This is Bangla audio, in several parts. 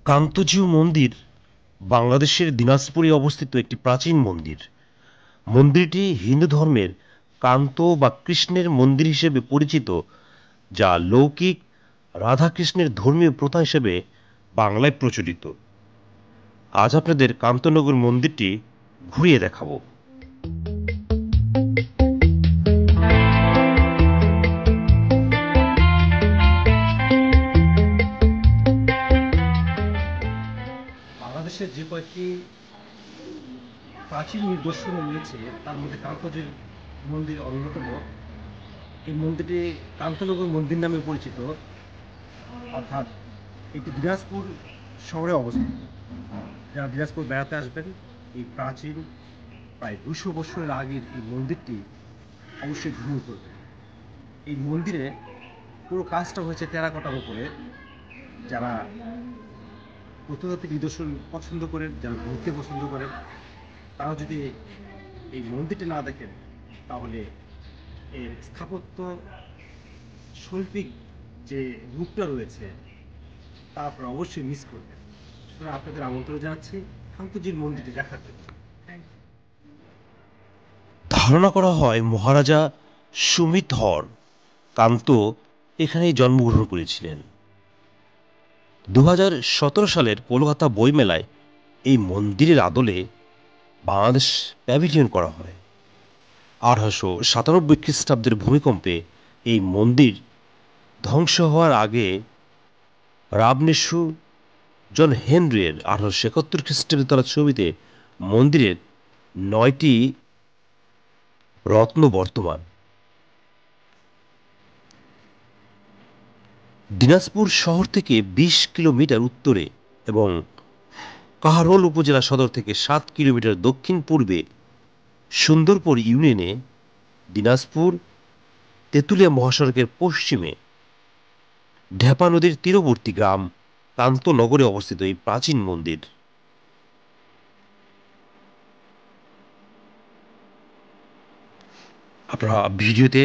কান্তজিউ মন্দির বাংলাদেশের দিনাজপুরে অবস্থিত একটি প্রাচীন মন্দির। মন্দিরটি হিন্দু ধর্মের কান্ত বা কৃষ্ণের মন্দির হিসেবে পরিচিত, যা লৌকিক রাধাকৃষ্ণের ধর্মীয় প্রথা হিসেবে বাংলায় প্রচলিত। আজ আপনাদের কান্তনগর মন্দিরটি ঘুরিয়ে দেখাবো। বাংলাদেশের যে কয়েকটি প্রাচীন নিদর্শন রয়েছে তার মধ্যে কান্তজির মন্দির অন্যতম। এই মন্দিরটি কান্তনগর মন্দির নামে পরিচিত, অর্থাৎ এটি দিনাজপুর শহরে অবস্থিত। যারা দিনাজপুর বেড়াতে আসবেন, এই প্রাচীন প্রায় 200 বছরের আগের এই মন্দিরটি অবশ্যই ভ্রমণ করবেন। এই মন্দিরে পুরো কাজটা হয়েছে টেরাকোটার উপরে। যারা প্রত্নতাত্ত্বিক নিদর্শন পছন্দ করেন, যারা ঘুরতে পছন্দ করেন, তারা যদি এই মন্দিরটি না দেখেন তাহলে এর স্থাপত্য শৈল্পিক যে রূপটা রয়েছে তা আপনারা অবশ্যই মিস করবেন। সুতরাং আপনাদের আমন্ত্রণ জানাচ্ছি কান্তজির মন্দিরটি দেখার জন্য। ধারণা করা হয় মহারাজা সুমিধর কান্ত এখানেই জন্মগ্রহণ করেছিলেন। 2017 সালের কলকাতা বইমেলায় এই মন্দিরের আদলে বাংলাদেশ প্যাভিলিয়ন করা হয়। 1897 খ্রিস্টাব্দের ভূমিকম্পে এই মন্দির ধ্বংস হওয়ার আগে রাবনেশু জন হেনরির 1871 খ্রিস্টাব্দে তোলা ছবিতে মন্দিরের 9টি রত্ন বর্তমান। দিনাজপুর শহর থেকে 20 কিলোমিটার উত্তরে এবং কাহারোল উপজেলা সদর থেকে 7 কিলোমিটার দক্ষিণ পূর্বে সুন্দরপুর ইউনিয়নে দিনাজপুর তেঁতুলিয়া মহাসড়কের পশ্চিমে ঢেপা নদীর তীরবর্তী গ্রাম কান্তনগরে অবস্থিত এই প্রাচীন মন্দির। আপনারা ভিডিওতে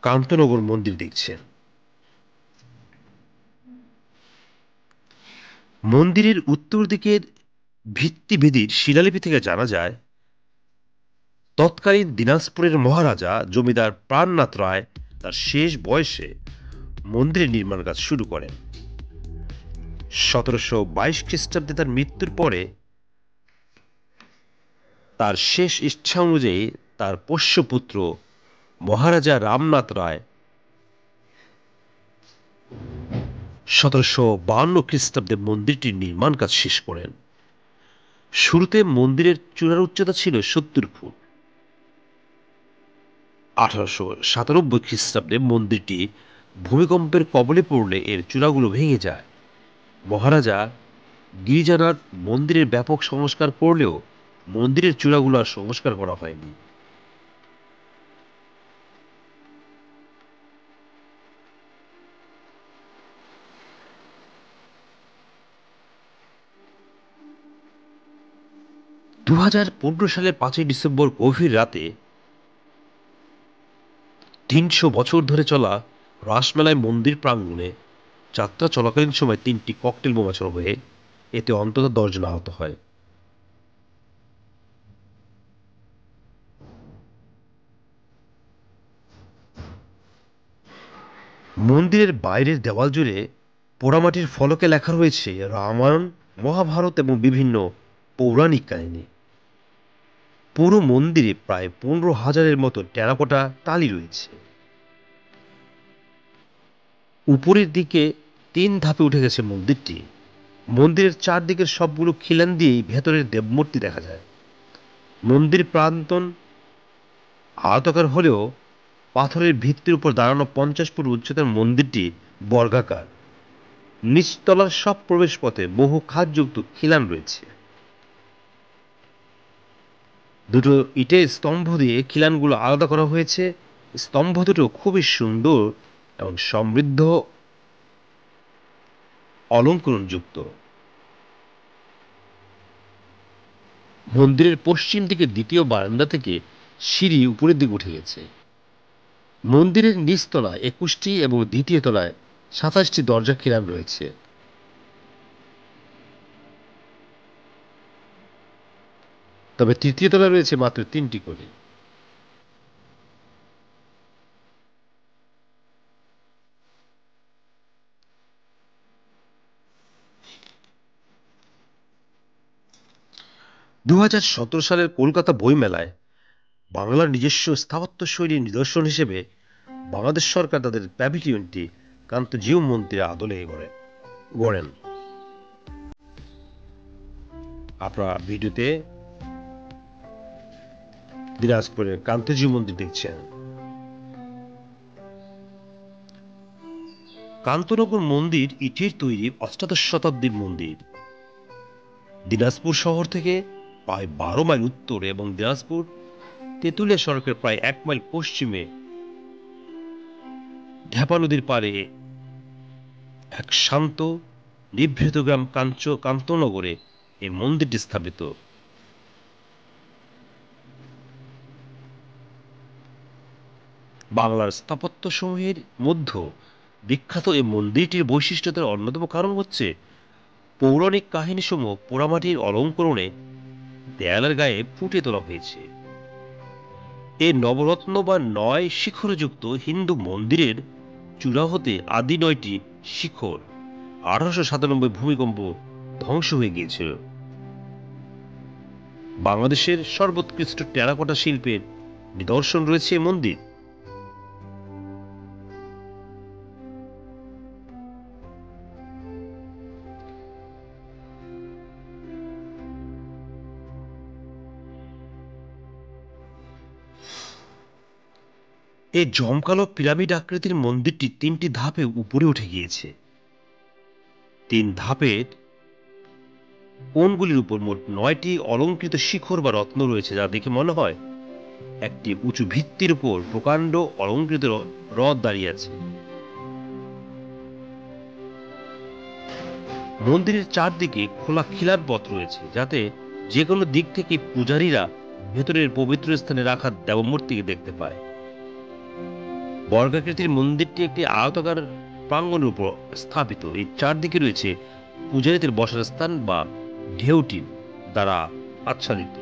কান্তনগর মন্দির দেখছেন। মন্দিরের উত্তর দিকের ভিত্তিবেদির শিলালিপি থেকে জানা যায়, তৎকালীন দিনাজপুরের মহারাজা জমিদার প্রাণনাথ রায় তার শেষ বয়সে মন্দিরের নির্মাণ কাজ শুরু করেন। 1722 খ্রিস্টাব্দে তার মৃত্যুর পরে তার শেষ ইচ্ছা অনুযায়ী তার পোষ্যপুত্র মহারাজা রামনাথ রায় 1752 খ্রিস্টাব্দে মন্দিরটির নির্মাণ কাজ শেষ করেন। শুরুতে মন্দিরের চূড়ার উচ্চতা ছিল 70 ফুট। 1897 খ্রিস্টাব্দে মন্দিরটি ভূমিকম্পের কবলে পড়লে এর চূড়াগুলো ভেঙে যায়। মহারাজা গিরিজানাথ মন্দিরের ব্যাপক সংস্কার করলেও মন্দিরের চূড়াগুলো আর সংস্কার করা হয়নি। দু 2015 সালের 5ই ডিসেম্বর গভীর রাতে 300 বছর ধরে চলা রাসমেলায় মন্দির প্রাঙ্গণে যাত্রা চলাকালীন সময় 3টি ককটেল বোমা ছোড়া হয়ে এতে অন্তত 10 জন আহত হয়। মন্দিরের বাইরের দেওয়াল জুড়ে পোড়ামাটির ফলকে লেখা রয়েছে রামায়ণ, মহাভারত এবং বিভিন্ন পৌরাণিক কাহিনী। পুরো মন্দিরে প্রায় 15,000-এর মতো টেরাকোটা টালি রয়েছে। উপরের দিকে 3 ধাপে উঠে গেছে মন্দিরটি। মন্দিরের চারদিকের সবগুলো খিলান দিয়েই ভেতরের দেবমূর্তি দেখা যায়। মন্দির প্রান্তন আয়তাকার হলেও পাথরের ভিত্তির উপর দাঁড়ানো 50 ফুট উচ্চতার মন্দিরটি বর্গাকার। নিচতলার সব প্রবেশপথে বহু খাদযুক্ত খিলান রয়েছে। দুটো ইটের স্তম্ভ দিয়ে খিলানগুলো আলাদা করা হয়েছে। স্তম্ভ দুটো খুবই সুন্দর এবং সমৃদ্ধ অলঙ্করণযুক্ত। মন্দিরের পশ্চিম দিকে দ্বিতীয় বারান্দা থেকে সিঁড়ি উপরের দিকে উঠে গেছে। মন্দিরের নিচতলায় 21টি এবং দ্বিতীয় তলায় 27টি দরজা খিলান রয়েছে। তবে তৃতীয় তলায় রয়েছে মাত্র 3টি করে। সালের কলকাতা বইমেলায় বাংলার নিজস্ব স্থাপত্যশৈলীর নিদর্শন হিসেবে বাংলাদেশ সরকার তাদের প্যাভিলিয়নটি কান্তজিউ মন্দিরের আদলে গড়েন। আপনারা ভিডিওতে দিনাজপুরের কান্তজিউ মন্দির দেখছেন। কান্তনগর মন্দির ইটের তৈরি অষ্টাদশ শতাব্দীর মন্দির। দিনাজপুর শহর থেকে প্রায় 12 মাইল উত্তরে এবং দিনাজপুর তেঁতুলিয়া সড়কের প্রায় 1 মাইল পশ্চিমে ঢেপা নদীর পাড়ে এক শান্ত নিভৃত গ্রাম কান্তনগরে এই মন্দিরটি স্থাপিত। বাংলার স্থাপত্য সমূহের মধ্যে বিখ্যাত এই মন্দিরটির বৈশিষ্ট্যতার অন্যতম কারণ হচ্ছে পৌরাণিক কাহিনীসমূহ পোড়ামাটির অলঙ্করণে দেয়ালের গায়ে ফুটিয়ে তোলা হয়েছে। এই নবরত্ন বা 9 শিখরযুক্ত হিন্দু মন্দিরের চূড়া হতে আদি 9টি শিখর 1897 ভূমিকম্প ধ্বংস হয়ে গিয়েছিল। বাংলাদেশের সর্বোৎকৃষ্ট টেরাকোটা শিল্পের নিদর্শন রয়েছে এই মন্দির। এই জমকালো পিরামিড আকৃতির মন্দিরটি 3টি ধাপে উপরে উঠে গিয়েছে। 3 ধাপের কোণগুলির উপর মোট 9টি অলঙ্কৃত শিখর বা রত্ন রয়েছে, যা দেখে মনে হয় একটি উঁচু ভিত্তির উপর প্রকাণ্ড অলঙ্কৃত হ্রদ দাঁড়িয়ে আছে। মন্দিরের চারদিকে খোলা খিলান পথ রয়েছে, যাতে যে কোনো দিক থেকে পূজারীরা ভেতরের পবিত্র স্থানে রাখা দেবমূর্তিকে দেখতে পায়। বর্গাকৃতির মন্দিরটি একটি আয়তাকার প্রাঙ্গণের উপর স্থাপিত। এই চারদিকে রয়েছে পূজারীদের বসার স্থান বা ঢেউটি দ্বারা আচ্ছাদিত।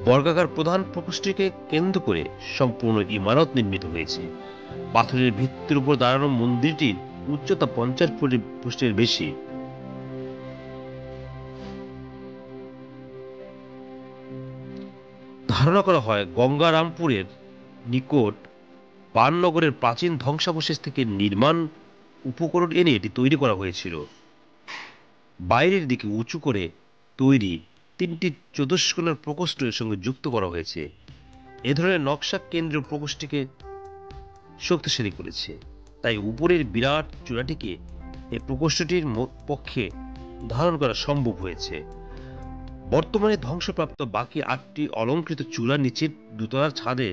বর্গাকার প্রধান প্রকোষ্ঠটিকে কেন্দ্র করে সম্পূর্ণ ইমারত নির্মিত হয়েছে। পাথরের ভিত্তির উপর দাঁড়ানো মন্দিরটির উচ্চতা 50 ফুটের বেশি। ধারণা করা হয় গঙ্গারামপুরের নিকট বাণনগরের প্রাচীন ধ্বংসাবশেষ থেকে নির্মাণ উপকরণ এনে এটি তৈরি করা হয়েছিল। বাইরের দিকে উঁচু করে তৈরি 3টি চতুষ্কোণের প্রকোষ্ঠের সঙ্গে যুক্ত করা হয়েছে। এ ধরনের নকশা কেন্দ্রীয় প্রকোষ্ঠটিকে শক্তিশালী করেছে, তাই উপরের বিরাট চূড়াটিকে এই প্রকোষ্ঠটির পক্ষে ধারণ করা সম্ভব হয়েছে। বর্তমানে ধ্বংসপ্রাপ্ত বাকি 8টি অলঙ্কৃত চূড়ার নিচের দোতলার ছাদে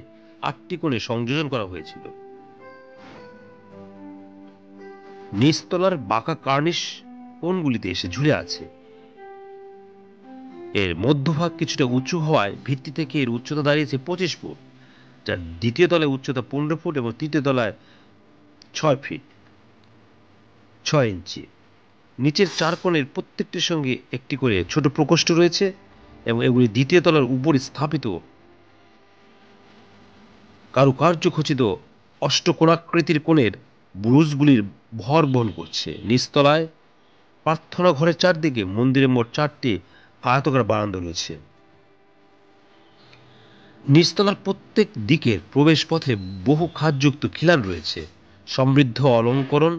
8টি কোণে সংযোজন করা হয়েছিল। নিচতলার বাঁকা কার্নিশ কোণগুলিতে এসে ঝুলে আছে। এর মধ্যভাগ কিছুটা উঁচু হওয়ায় ভিত্তি থেকে এর উচ্চতা দাঁড়িয়েছে 25 ফুট, যার দ্বিতীয় তলায় উচ্চতা 15 ফুট এবং তৃতীয় তলায় 6 ফিট 6 ইঞ্চি। নিচের 4 কোণের প্রত্যেকটির সঙ্গে একটি করে ছোট প্রকোষ্ঠ রয়েছে এবং এগুলি দ্বিতীয় তলার উপরে স্থাপিত কারুকার্য খচিত অষ্টকোণাকৃতির কোণের বুরুজগুলির ভর বহন করছে। নিচতলায় প্রার্থনা ঘরের চারদিকে মন্দিরের মোট 4টি আয়তাকার বারান্দা রয়েছে। নিচতলার প্রত্যেক দিকের প্রবেশ পথে বহু খাতযুক্ত খিলান রয়েছে। সমৃদ্ধ অলঙ্করণ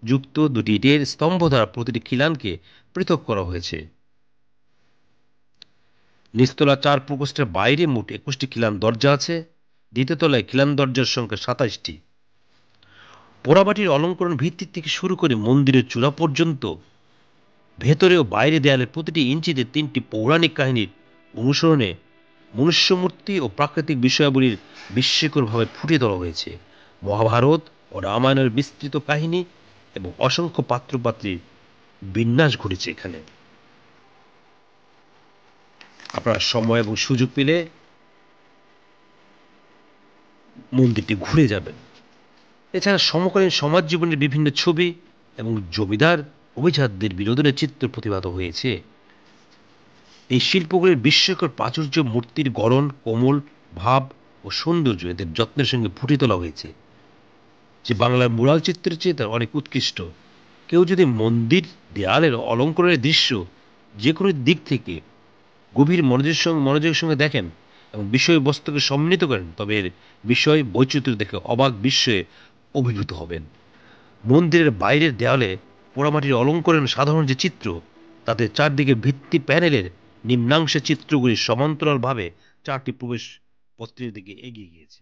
যুক্ত 2টি ইটের স্তম্ভ দ্বারা প্রতিটি খিলানকে পৃথক করা হয়েছে। নিচতলা 4 প্রকোষ্ঠের বাইরে মোট 21টি খিলান দরজা আছে। দ্বিতীয় তলায় খিলান দরজার সংখ্যা 27টি। পোড়ামাটির অলঙ্করণ ভিত্তি থেকে শুরু করে মন্দিরের চূড়া পর্যন্ত ভেতরে ও বাইরে দেয়ালের প্রতিটি ইঞ্চিতে 3টি পৌরাণিক কাহিনীর অনুসরণে মনুষ্যমূর্তি ও প্রাকৃতিক বিষয়াবলীর বিস্ময়করভাবে ফুটিয়ে তোলা হয়েছে। মহাভারত ও রামায়ণের বিস্তৃত কাহিনী এবং অসংখ্য পাত্রপাত্রীর বিন্যাস ঘটেছে এখানে। আপনারা সময় এবং সুযোগ পেলে মন্দিরটি ঘুরে যাবেন এছাড়া সমকালীন সমাজ জীবনের বিভিন্ন ছবি এবং জমিদার অভিজাতদের বিনোদনের চিত্র প্রতিভাত হয়েছে। এই শিল্পগুলির বিস্ময়কর প্রাচুর্য, মূর্তির গড়ন, কোমল ভাব ও সৌন্দর্য এদের যত্নের সঙ্গে ফুটিয়ে তোলা হয়েছে, যে বাংলার মুরাল চিত্রের চেয়ে তার অনেক উৎকৃষ্ট। কেউ যদি মন্দির দেয়ালের অলঙ্করণের দৃশ্য যে কোনো দিক থেকে গভীর মনোযোগের সঙ্গে দেখেন এবং বিষয়বস্তুকে সম্মিলিত করেন, তবে এর বিষয় বৈচিত্র্য দেখে অবাক বিস্ময়ে অভিভূত হবেন। মন্দিরের বাইরের দেয়ালে পোড়ামাটির অলঙ্করণ সাধারণ যে চিত্র, তাতে চারদিকে ভিত্তি প্যানেলের নিম্নাংশে চিত্রগুলি সমান্তরালভাবে চারটি প্রবেশ পত্রের দিকে এগিয়ে গিয়েছে।